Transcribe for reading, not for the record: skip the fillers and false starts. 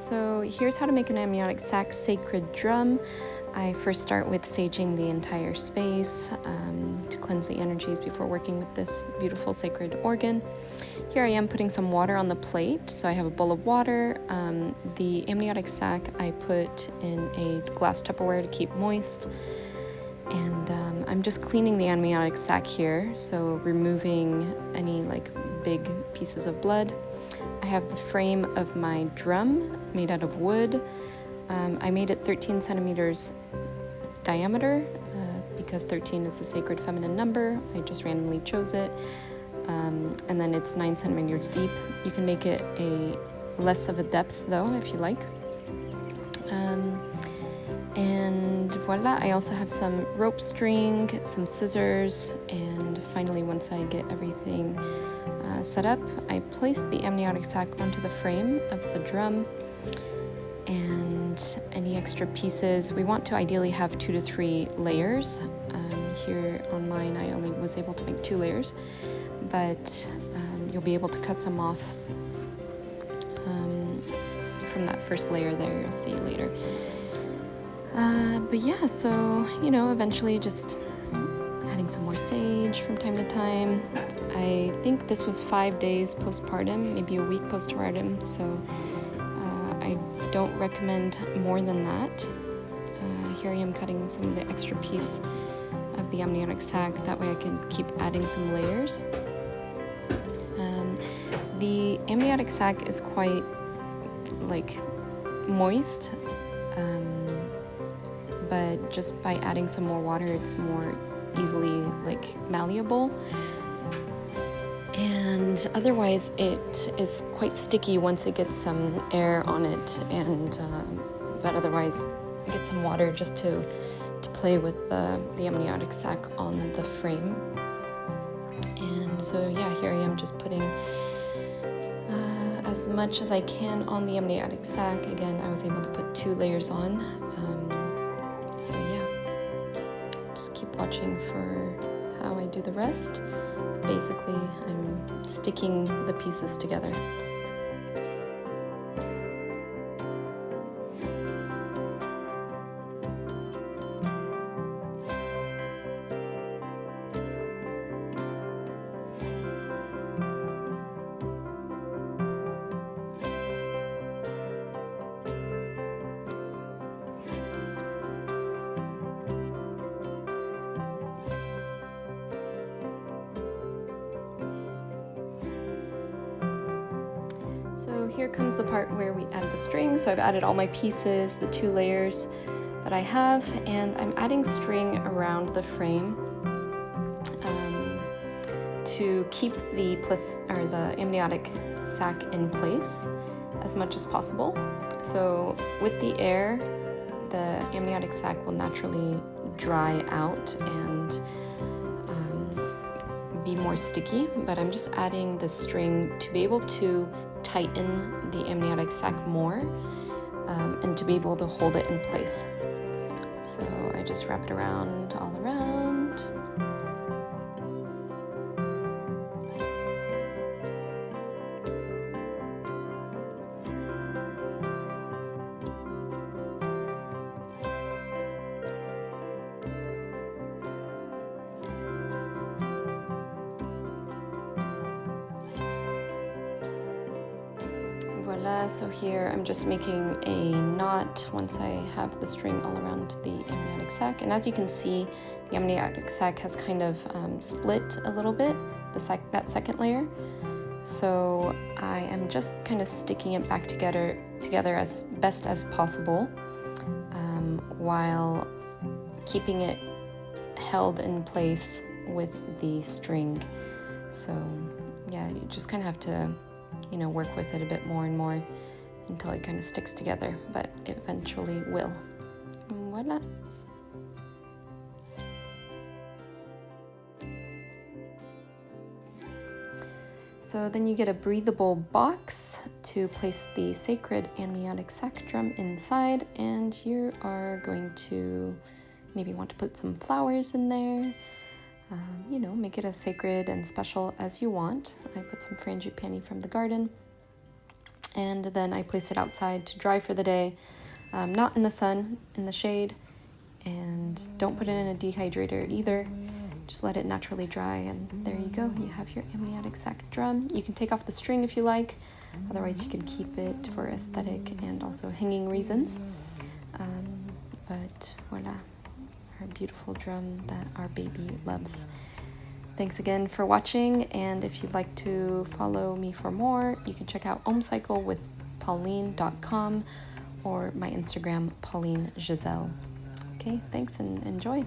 So here's how to make an amniotic sac sacred drum. I first start with saging the entire space to cleanse the energies before working with this beautiful sacred organ. Here I am putting some water on the plate. So I have a bowl of water. The amniotic sac I put in a glass Tupperware to keep moist. And I'm just cleaning the amniotic sac here, so removing any big pieces of blood. I have the frame of my drum made out of wood. I made it 13 centimeters diameter because 13 is the sacred feminine number. I just randomly chose it. And then it's 9 centimeters deep. You can make it a less of a depth though, if you like. And voila, I also have some rope string, some scissors, and finally once I get everything set up, I place the amniotic sac onto the frame of the drum, and any extra pieces, we want to ideally have 2 to 3 layers. Here on mine I only was able to make 2 layers, but you'll be able to cut some off from that first layer there, you'll see later. But yeah, so, eventually just adding some more sage from time to time. I think this was 5 days postpartum, maybe a week postpartum, so I don't recommend more than that. Here I am cutting some of the extra piece of the amniotic sac, that way I can keep adding some layers. The amniotic sac is quite moist, but just by adding some more water, it's more easily malleable. And otherwise, it is quite sticky once it gets some air on it, and but otherwise, get some water just to play with the amniotic sac on the frame. And so yeah, here I am just putting as much as I can on the amniotic sac. Again, I was able to put 2 layers on. So yeah, just keep watching for how I do the rest. Basically, I'm sticking the pieces together. So here comes the part where we add the string. So I've added all my pieces, the 2 layers that I have, and I'm adding string around the frame to keep the amniotic sac in place as much as possible. So with the air, the amniotic sac will naturally dry out and be more sticky, but I'm just adding the string to be able to tighten the amniotic sac more and to be able to hold it in place. So I just wrap it around all around. Voila, so here I'm just making a knot once I have the string all around the amniotic sac. And as you can see, the amniotic sac has kind of split a little bit, that second layer. So I am just kind of sticking it back together as best as possible, while keeping it held in place with the string. So yeah, you just kind of have to work with it a bit more and more until it kind of sticks together, but it eventually will. Voila. So then you get a breathable box to place the sacred amniotic sac drum inside, and you are going to maybe want to put some flowers in there. Make it as sacred and special as you want. I put some frangipani from the garden. And then I place it outside to dry for the day, not in the sun, in the shade. And don't put it in a dehydrator either. Just let it naturally dry, and there you go. You have your amniotic sac drum. You can take off the string if you like. Otherwise, you can keep it for aesthetic and also hanging reasons. But voila, our beautiful drum that our baby loves. Thanks again for watching, and if you'd like to follow me for more, you can check out omcyclewithpauline.com or my Instagram, Pauline Giselle. Okay, thanks and enjoy.